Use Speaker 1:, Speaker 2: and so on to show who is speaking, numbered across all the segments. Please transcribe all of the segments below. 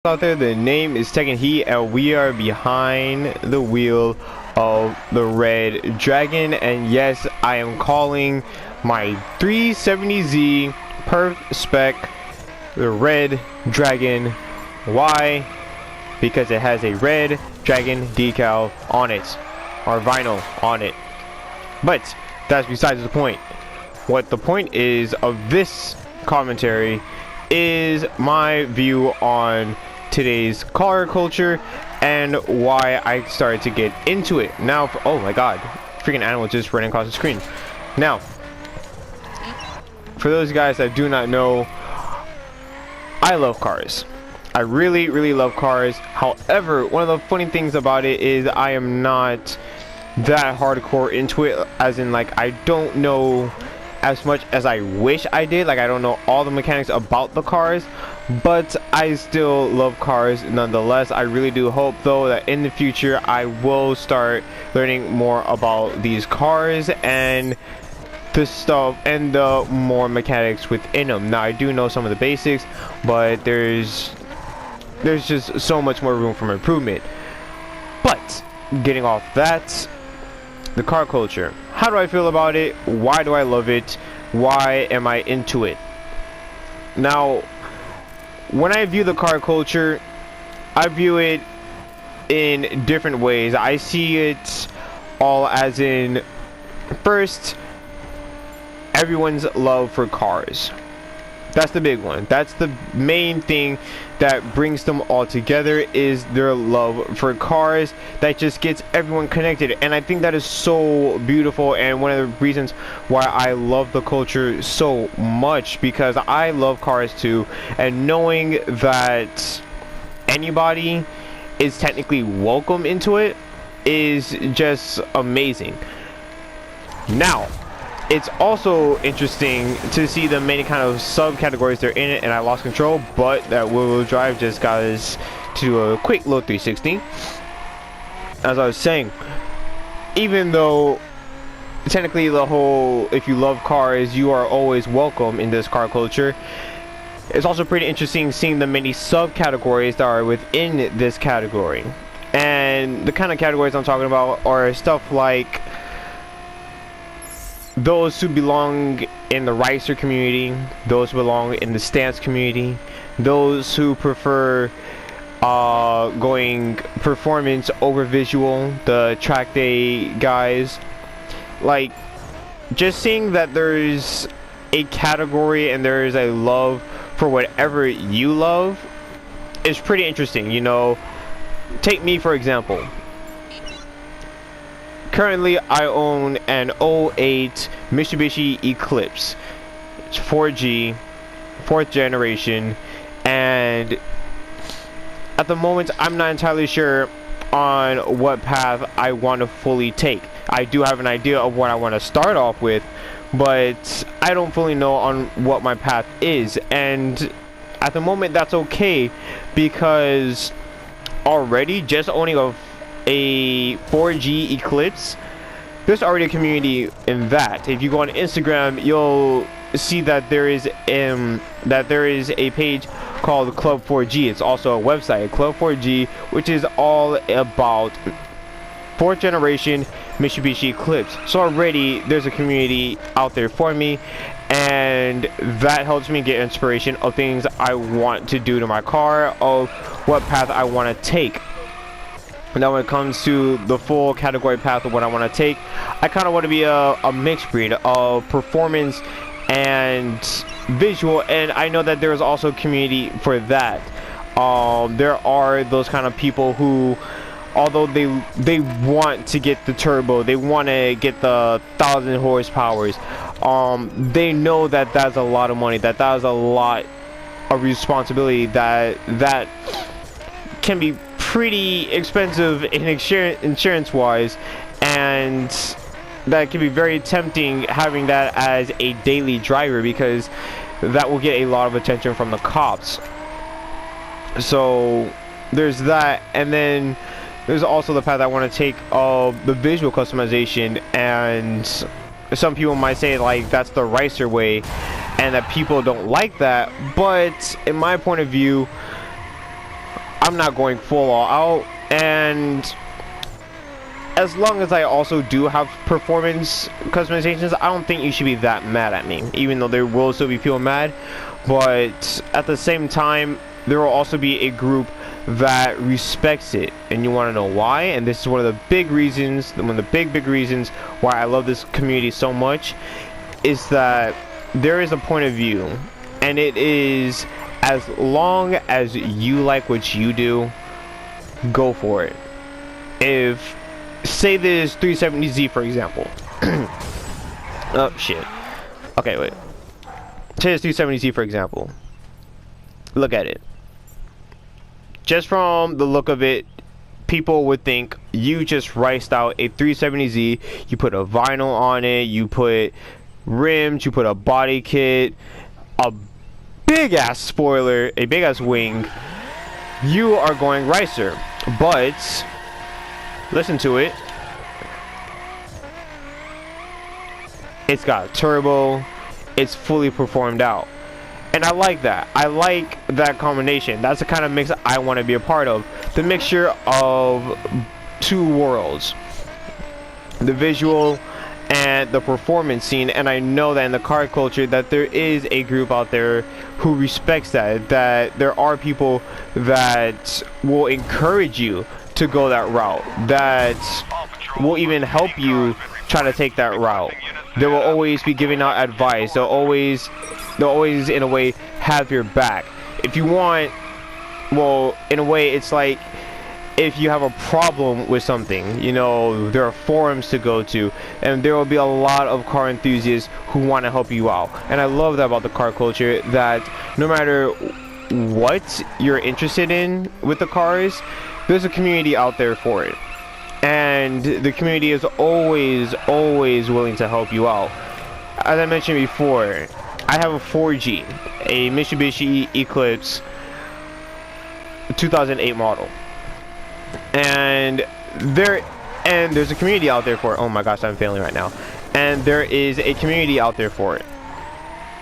Speaker 1: out there, the name is Tekken Heat, and we are behind the wheel of the Red Dragon. And yes, I am calling my 370Z Perf Spec the Red Dragon. Why? Because it has a Red Dragon decal on it, or vinyl on it. But that's besides the point. What the point is of this commentary is my view on today's car culture and why I started to get into it. Now, oh my god, freaking animal just running across the screen. Now, for those guys that do not know, I love cars. I really love cars. However, one of the funny things about it is I am not that hardcore into it, as in, like, I don't know as much as I wish I did. Like, I don't know all the mechanics about the cars, but I still love cars nonetheless. I really do hope though that in the future I will start learning more about these cars and the stuff and the more mechanics within them. Now, I do know some of the basics, but there's just so much more room for improvement. But getting off that, the car culture. How do I feel about it? Why do I love it? Why am I into it? Now, when I view the car culture, I view it in different ways. I see it all as in, first, everyone's love for cars. That's the big one. That's the main thing that brings them all together, is their love for cars that just gets everyone connected. And I think that is so beautiful, and one of the reasons why I love the culture so much, because I love cars too, and knowing that anybody is technically welcome into it is just amazing. Now, it's also interesting to see the many kind of subcategories that are in it, and I lost control, but that wheel drive just got us to do a quick little 360. As I was saying, even though technically the whole, if you love cars, you are always welcome in this car culture, it's also pretty interesting seeing the many subcategories that are within this category. And the kind of categories I'm talking about are stuff like those who belong in the Ricer community, those who belong in the stance community, those who prefer going performance over visual, the track day guys. Like, just seeing that there's a category and there is a love for whatever you love is pretty interesting. You know, take me for example. Currently, I own an '08 Mitsubishi Eclipse. It's 4G, 4th generation, and at the moment, I'm not entirely sure on what path I want to fully take. I do have an idea of what I want to start off with, but I don't fully know on what my path is. And at the moment, that's okay, because already just owning a 4G Eclipse, there's already a community in that. If you go on Instagram, you'll see that there is a page called Club 4G. It's also a website, Club 4G, which is all about 4th generation Mitsubishi Eclipse. So already there's a community out there for me, and that helps me get inspiration of things I want to do to my car, of what path I want to take. Now, when it comes to the full category path of what I want to take, I kind of want to be a mixed breed of performance and visual, and I know that there's also community for that. There are those kind of people who, although they want to get the turbo, they want to get the 1,000 horsepowers, they know that that's a lot of money, that is a lot of responsibility, that can be pretty expensive in insurance wise, and that can be very tempting having that as a daily driver, because that will get a lot of attention from the cops. So there's that, and then there's also the path I want to take of the visual customization. And some people might say, like, that's the Ricer way, and that people don't like that, but in my point of view, I'm not going full all out, and as long as I also do have performance customizations, I don't think you should be that mad at me, even though there will still be people mad. But at the same time, there will also be a group that respects it, and you want to know why. And this is one of the big reasons, one of the big reasons why I love this community so much, is that there is a point of view, and it is, as long as you like what you do, go for it. If, say this 370Z for example. Oh shit. Okay, wait. Say this 370Z for example. Look at it. Just from the look of it, people would think you just riced out a 370Z, you put a vinyl on it, you put rims, you put a body kit, a big ass spoiler, a big ass wing. You are going ricer. But listen to it. It's got turbo, it's fully performed out. And I like that. I like that combination. That's the kind of mix I want to be a part of. The mixture of two worlds. The visual and the performance scene. And I know that in the car culture that there is a group out there who respects that. That there are people that will encourage you to go that route. That will even help you try to take that route. They will always be giving out advice. They'll always in a way have your back. If you want, well, in a way it's like if you have a problem with something, you know, there are forums to go to, and there will be a lot of car enthusiasts who want to help you out. And I love that about the car culture, that no matter what you're interested in with the cars, there's a community out there for it. And the community is always willing to help you out. As I mentioned before, I have a 4G, a Mitsubishi Eclipse 2008 model, and there's a community out there for it. Oh my gosh, I'm failing right now. And there is a community out there for it.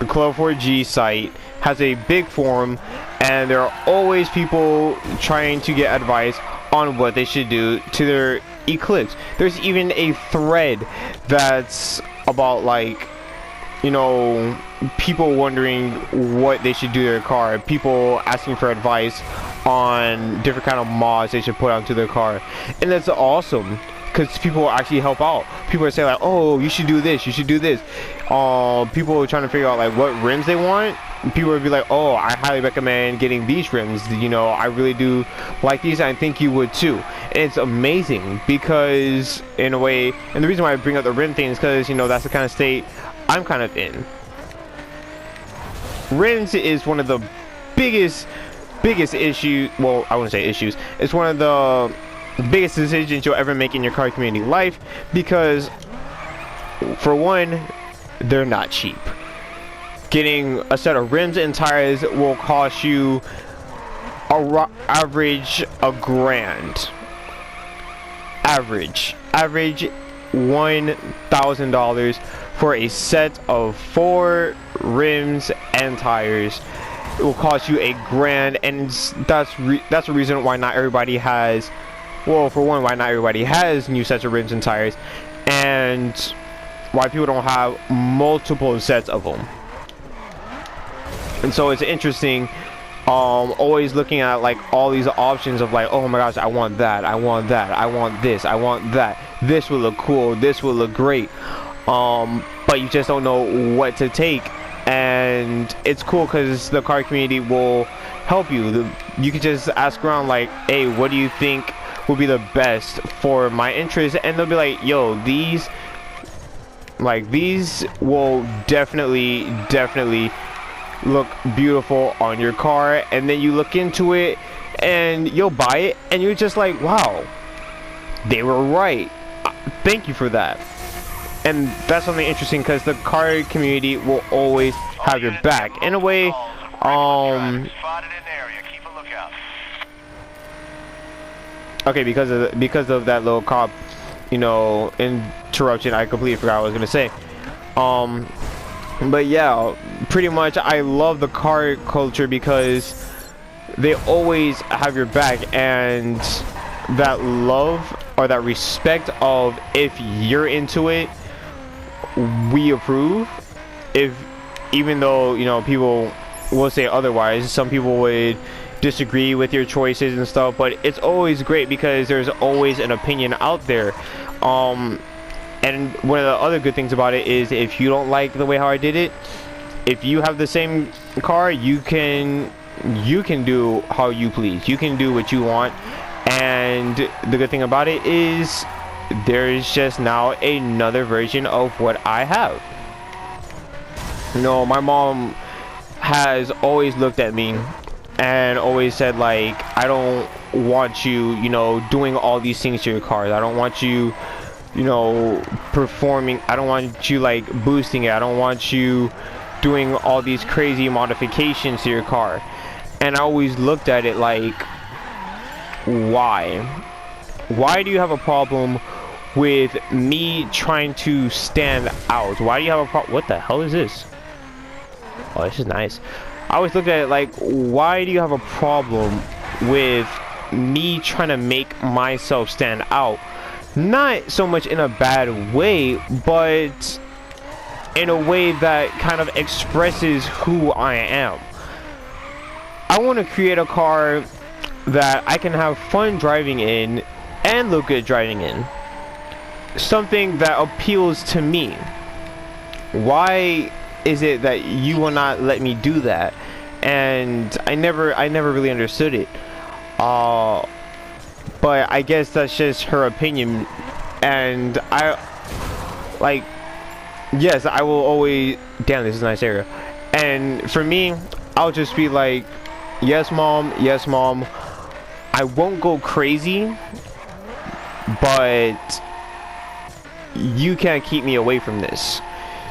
Speaker 1: The Club 4G site has a big forum, and there are always people trying to get advice on what they should do to their Eclipse. There's even a thread that's about, like, you know, people wondering what they should do to their car, people asking for advice on different kind of mods they should put onto their car. And that's awesome, because people will actually help out. People are saying like, oh, you should do this, you should do this. People are trying to figure out like what rims they want. People would be like, oh, I highly recommend getting these rims, you know, I really do like these, and I think you would too. And it's amazing, because in a way, and the reason why I bring up the rim thing is because, you know, that's the kind of state I'm kind of in. Rims is one of the biggest issues, well, I wouldn't say issues, it's one of the biggest decisions you'll ever make in your car community life, because for one, they're not cheap. Getting a set of rims and tires will cost you average $1,000. Average $1,000 for a set of 4 rims and tires. It will cost you $1,000, and that's the reason why not everybody has, well, for one, why not everybody has new sets of rims and tires, and why people don't have multiple sets of them. And so it's interesting, always looking at like all these options of like, oh my gosh, I want that, I want that, I want this, I want that, this will look cool, this will look great, but you just don't know what to take. And it's cool because the car community will help you. You can just ask around like, hey, what do you think will be the best for my interest? And they'll be like, yo, these will definitely look beautiful on your car. And then you look into it and you'll buy it and you're just like, wow, they were right, thank you for that. And that's something interesting, because the car community will always have your back in a way. Okay, because of that little cop, you know, interruption, I completely forgot what I was gonna say. But yeah, pretty much I love the car culture because they always have your back, and that love or that respect of, if you're into it, we approve. If, even though, you know, people will say otherwise, some people would disagree with your choices and stuff, but it's always great because there's always an opinion out there. And one of the other good things about it is, if you don't like the way how I did it, if you have the same car, you can do how you please. You can do what you want. And the good thing about it is, there's just now another version of what I have. You know, my mom has always looked at me and always said, like, I don't want you, you know, doing all these things to your cars. I don't want you, you know, performing. I don't want you, like, boosting it. I don't want you doing all these crazy modifications to your car. And I always looked at it like, why do you have a problem with me trying to stand out? Why do you have a problem? What the hell is this? Oh, this is nice. I always looked at it like, why do you have a problem with me trying to make myself stand out? Not so much in a bad way, but in a way that kind of expresses who I am. I want to create a car that I can have fun driving in and look good driving in. Something that appeals to me. Why is it that you will not let me do that? And I never really understood it. But I guess that's just her opinion. And I, like, yes, I will always, damn, this is a nice area. And for me, I'll just be like, yes mom, yes mom. I won't go crazy, but you can't keep me away from this.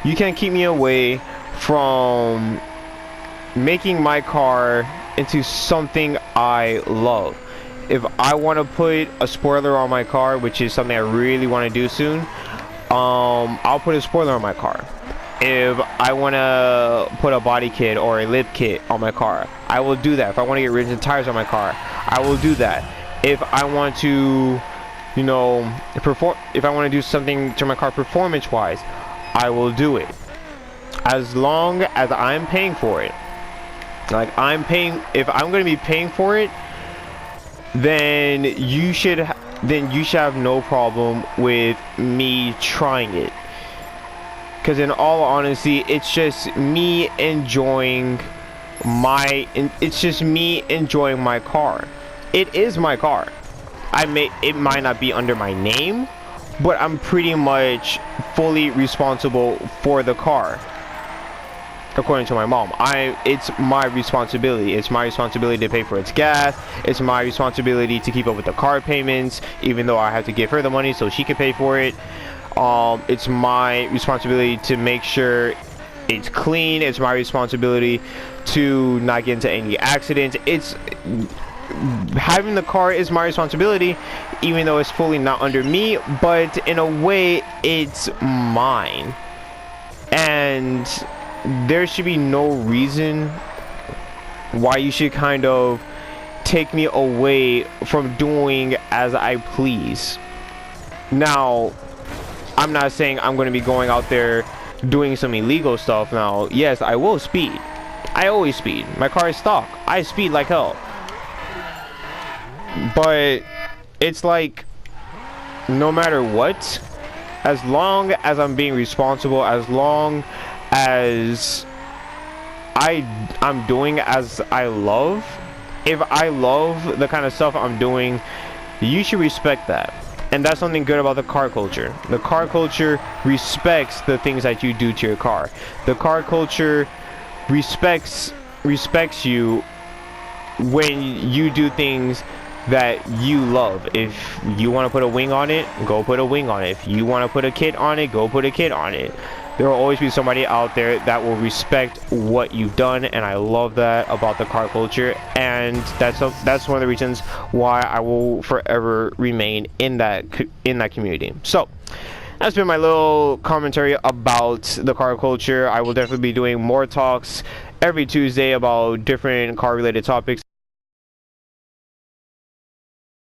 Speaker 1: You can't keep me away from making my car into something I love. If I want to put a spoiler on my car, which is something I really want to do soon, I'll put a spoiler on my car. If I want to put a body kit or a lip kit on my car, I will do that. If I want to get rims and tires on my car, I will do that. If I want to, you know, if I want to do something to my car performance wise, I will do it. As long as I'm paying for it. Like, I'm paying, if I'm going to be paying for it, then you should have no problem with me trying it. Because in all honesty, it's just me enjoying my car. It is my car. It might not be under my name, but I'm pretty much fully responsible for the car. According to my mom, it's my responsibility. It's my responsibility to pay for its gas. It's my responsibility to keep up with the car payments, even though I have to give her the money so she can pay for it. It's my responsibility to make sure it's clean. It's my responsibility to not get into any accidents. Having the car is my responsibility, even though it's fully not under me, but in a way it's mine. And there should be no reason why you should kind of take me away from doing as I please. Now, I'm not saying I'm going to be going out there doing some illegal stuff. Now, yes, I will speed. I always speed. My car is stock. I speed like hell. But it's like, no matter what, as long as I'm being responsible, as long as I'm doing as I love, if I love the kind of stuff I'm doing, you should respect that. And that's something good about the car culture. The car culture respects the things that you do to your car. The car culture respects you when you do things that you love. If you want to put a wing on it, go put a wing on it. If you want to put a kit on it, go put a kit on it. There will always be somebody out there that will respect what you've done, and I love that about the car culture. And that's one of the reasons why I will forever remain in that community. So that's been my little commentary about the car culture. I will definitely be doing more talks every Tuesday about different car related topics.